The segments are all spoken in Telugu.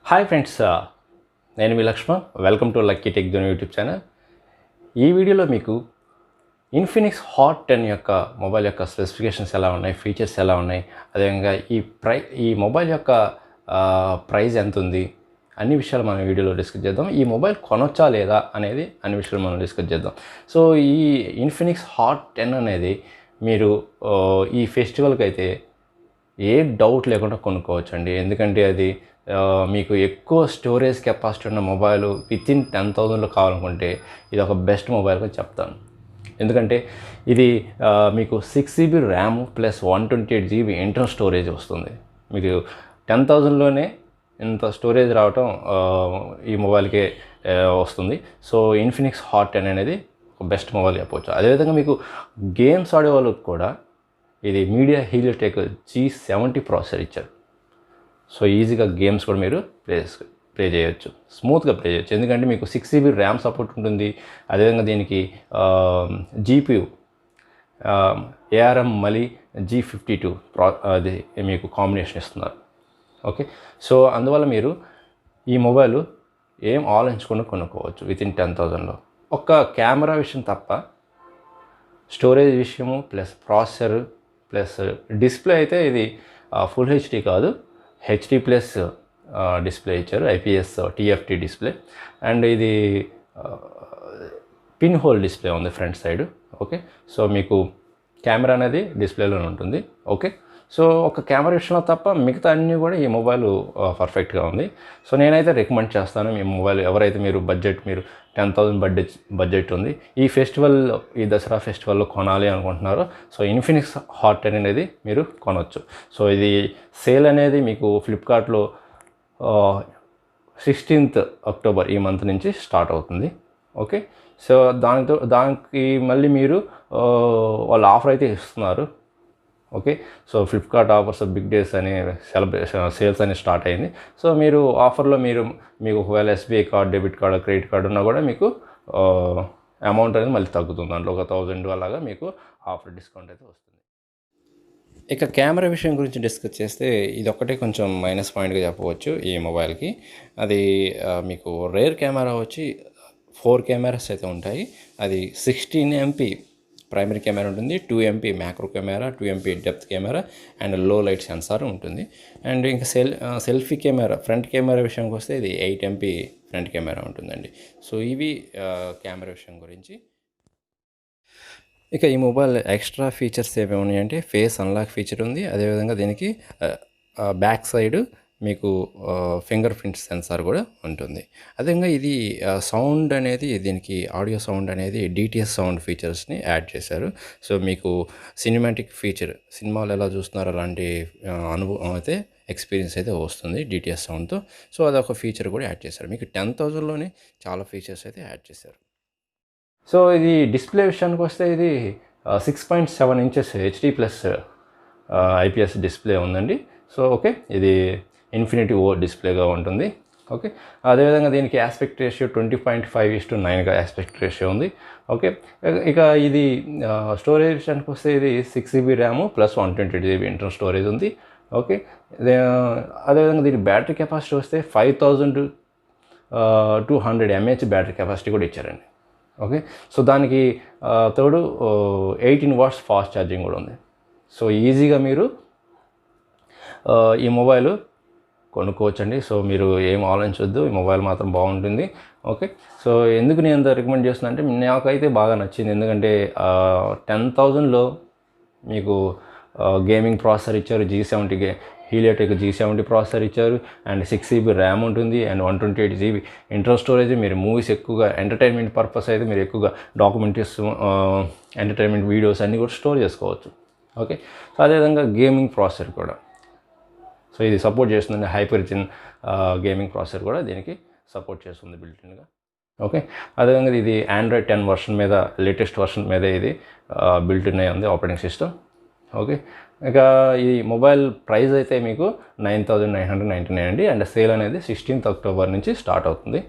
హాయ్ ఫ్రెండ్స్, నేను మీ Lakshman. Welcome to lucky tech zone YouTube channel. ఈ వీడియోలో మీకు ఇన్ఫినిక్స్ హాట్ 10 యొక్క మొబైల్ యొక్క స్పెసిఫికేషన్స్ ఎలా ఉన్నాయి, ఫీచర్స్ ఎలా ఉన్నాయి, అదేవిధంగా ఈ మొబైల్ యొక్క ప్రైస్ ఎంత ఉంది, అన్ని విషయాలు మనం వీడియోలో డిస్కస్ చేద్దాం. ఈ మొబైల్ కొనొచ్చా లేదా అనేది అన్ని విషయాలు మనం డిస్కస్ చేద్దాం. సో ఈ ఇన్ఫినిక్స్ హాట్ 10 అనేది మీరు ఈ ఫెస్టివల్కి అయితే ఏ డౌట్ లేకుండా కొనుక్కోవచ్చండి. ఎందుకంటే అది మీకు ఎక్కువ స్టోరేజ్ కెపాసిటీ ఉన్న మొబైల్ వితిన్ 10,000లో కావాలనుకుంటే ఇది ఒక బెస్ట్ మొబైల్గా చెప్తాను. ఎందుకంటే ఇది మీకు 6GB RAM plus 128GB internal storage వస్తుంది. మీకు 10,000లోనే ఇంత స్టోరేజ్ రావటం ఈ మొబైల్కే వస్తుంది. సో ఇన్ఫినిక్స్ హాట్ 10 అనేది ఒక బెస్ట్ మొబైల్ చెప్పవచ్చు. అదేవిధంగా మీకు గేమ్స్ ఆడే వాళ్ళకి కూడా ఇది మీడియా హీలియోటెక్ G70 ప్రాసెసర్ ఇచ్చారు. సో ఈజీగా గేమ్స్ కూడా మీరు ప్లే చేయొచ్చు, స్మూత్గా ప్లే చేయొచ్చు. ఎందుకంటే మీకు 6GB ర్యామ్ సపోర్ట్ ఉంటుంది. అదేవిధంగా దీనికి GPU ARM మళ్ళీ G52 అది మీకు కాంబినేషన్ ఇస్తున్నారు. ఓకే, సో అందువల్ల మీరు ఈ మొబైల్ ఏం ఆలోచించకుండా కొనుక్కోవచ్చు వితిన్ 10,000లో. ఒక్క కెమెరా విషయం తప్ప స్టోరేజ్ విషయము ప్లస్ ప్రాసెసర్ ప్లస్ డిస్ప్లే అయితే ఇది ఫుల్ హెచ్డి కాదు, హెచ్డి ప్లస్ డిస్ప్లే ఇచ్చారు, IPS TFT డిస్ప్లే. అండ్ ఇది పిన్ హోల్ డిస్ప్లే ఉంది ఫ్రంట్ సైడ్. ఓకే, సో మీకు కెమెరా అనేది డిస్ప్లేలోనే ఉంటుంది. ఓకే, సో ఒక కెమెరా విషయంలో తప్ప మిగతా అన్నీ కూడా ఈ మొబైల్ పర్ఫెక్ట్గా ఉంది. సో నేనైతే రికమెండ్ చేస్తాను మీ మొబైల్ ఎవరైతే మీరు 10,000 బడ్జెట్ ఉంది, ఈ ఫెస్టివల్, ఈ దసరా ఫెస్టివల్లో కొనాలి అనుకుంటున్నారో సో ఇన్ఫినిక్స్ హాట్ 10 అనేది మీరు కొనవచ్చు. సో ఇది సేల్ అనేది మీకు ఫ్లిప్కార్ట్లో 16th అక్టోబర్ ఈ మంత్ నుంచి స్టార్ట్ అవుతుంది. ఓకే, సో దానికి మళ్ళీ మీరు వాళ్ళు ఆఫర్ అయితే ఇస్తున్నారు. Okay, so Flipkart offers big days అని సేల్స్ అని స్టార్ట్ అయింది. సో మీరు ఆఫర్లో మీకు ఒకవేళ SBI card, debit card, credit card ఉన్నా కూడా మీకు అమౌంట్ అనేది మళ్ళీ తగ్గుతుంది. దాంట్లో ఒక 1000 అలాగా మీకు ఆఫర్ డిస్కౌంట్ అయితే వస్తుంది. ఇక కెమెరా విషయం గురించి డిస్కస్ చేస్తే ఇది ఒక్కటే కొంచెం మైనస్ పాయింట్గా చెప్పవచ్చు ఈ మొబైల్కి. అది మీకు రేర్ కెమెరా వచ్చి 4 కెమెరాస్ అయితే ఉంటాయి. అది 16MP ప్రైమరీ కెమెరా ఉంటుంది, 2MP macro camera, 2MP depth camera and లో లైట్ సెన్సార్ ఉంటుంది. అండ్ ఇంకా సెల్ఫీ కెమెరా, ఫ్రంట్ కెమెరా విషయానికి వస్తే ఇది 8MP ఫ్రంట్ కెమెరా ఉంటుందండి. సో ఇవి కెమెరా విషయం గురించి. ఇక ఈ మొబైల్ ఎక్స్ట్రా ఫీచర్స్ ఏమేమి ఉన్నాయంటే ఫేస్ అన్లాక్ ఫీచర్ ఉంది. అదేవిధంగా దీనికి బ్యాక్ సైడ్ మీకు ఫింగర్ ప్రింట్ సెన్సార్ కూడా ఉంటుంది. అదేవిధంగా ఇది సౌండ్ అనేది, దీనికి ఆడియో సౌండ్ అనేది DTS సౌండ్ ఫీచర్స్ని యాడ్ చేశారు. సో మీకు సినిమాటిక్ ఫీచర్, సినిమాలు ఎలా చూస్తున్నారో అలాంటి అనుభవం అయితే, ఎక్స్పీరియన్స్ అయితే వస్తుంది DTS సౌండ్తో. సో అదొక ఫీచర్ కూడా యాడ్ చేశారు. మీకు 10,000లోనే చాలా ఫీచర్స్ అయితే యాడ్ చేశారు. సో ఇది డిస్ప్లే విషయానికి వస్తే ఇది 6.7 inches HD plus IPS display ఉందండి. సో ఓకే, ఇది ఇన్ఫినిటీ ఓ డిస్ప్లేగా ఉంటుంది. ఓకే, అదేవిధంగా దీనికి ఆస్పెక్ట్ రేషియో 20.5:9గా ఆస్పెక్ట్ రేషియో ఉంది. ఓకే, ఇక ఇది స్టోరేజ్ విషయానికి వస్తే ఇది 6GB RAM plus 128GB internal storage ఉంది. ఓకే, అదేవిధంగా దీని బ్యాటరీ కెపాసిటీ వస్తే 5200 mAh బ్యాటరీ కెపాసిటీ కూడా ఇచ్చారండి. ఓకే, సో దానికి తోడు 18 watts ఫాస్ట్ ఛార్జింగ్ కూడా ఉంది. సో ఈజీగా మీరు ఈ మొబైల్ కొనుక్కోవచ్చండి. సో మీరు ఏం ఆలోచించొద్దు, ఈ మొబైల్ మాత్రం బాగుంటుంది. ఓకే, సో ఎందుకు నేను అంత రికమెండ్ చేస్తున్నా అంటే నాకైతే బాగా నచ్చింది. ఎందుకంటే 10,000లో మీకు గేమింగ్ ప్రాసెసర్ ఇచ్చారు, G70 హీలియోటెక్ G70 ప్రాసెసర్ ఇచ్చారు. అండ్ 6GB ర్యామ్ ఉంటుంది అండ్ 128GB ఇంటర్నల్ స్టోరేజ్. మీరు మూవీస్ ఎక్కువగా ఎంటర్టైన్మెంట్ పర్పస్ అయితే మీరు ఎక్కువగా డాక్యుమెంటరీస్, ఎంటర్టైన్మెంట్ వీడియోస్ అన్నీ కూడా స్టోర్ చేసుకోవచ్చు. ఓకే, సో అదేవిధంగా గేమింగ్ ప్రాసెసర్ కూడా సో ఇది సపోర్ట్ చేస్తుందండి. హైపర్జిన్ గేమింగ్ ప్రాసెసర్ కూడా దీనికి సపోర్ట్ చేస్తుంది బిల్ట్ఇన్గా. ఓకే, అదేవిధంగా ఇది Android 10 వర్షన్ మీద, లేటెస్ట్ వర్షన్ మీద ఇది బిల్ట్ఇన్ అయి ఉంది ఆపరేటింగ్ సిస్టమ్. ఓకే, ఇక ఈ మొబైల్ ప్రైస్ అయితే మీకు 9,999 అండి. అండ్ సేల్ అనేది 16th అక్టోబర్ నుంచి స్టార్ట్ అవుతుంది.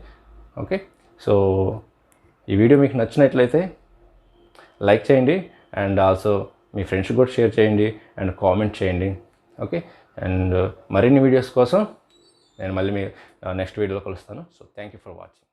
ఓకే, సో ఈ వీడియో మీకు నచ్చినట్లయితే లైక్ చేయండి అండ్ ఆల్సో మీ ఫ్రెండ్స్కి కూడా షేర్ చేయండి అండ్ కామెంట్ చేయండి. ఓకే, అండ్ మరిన్ని వీడియోస్ కోసం నేను మళ్ళీ మీ నెక్స్ట్ వీడియోలో కలుస్తాను. So thank you for watching.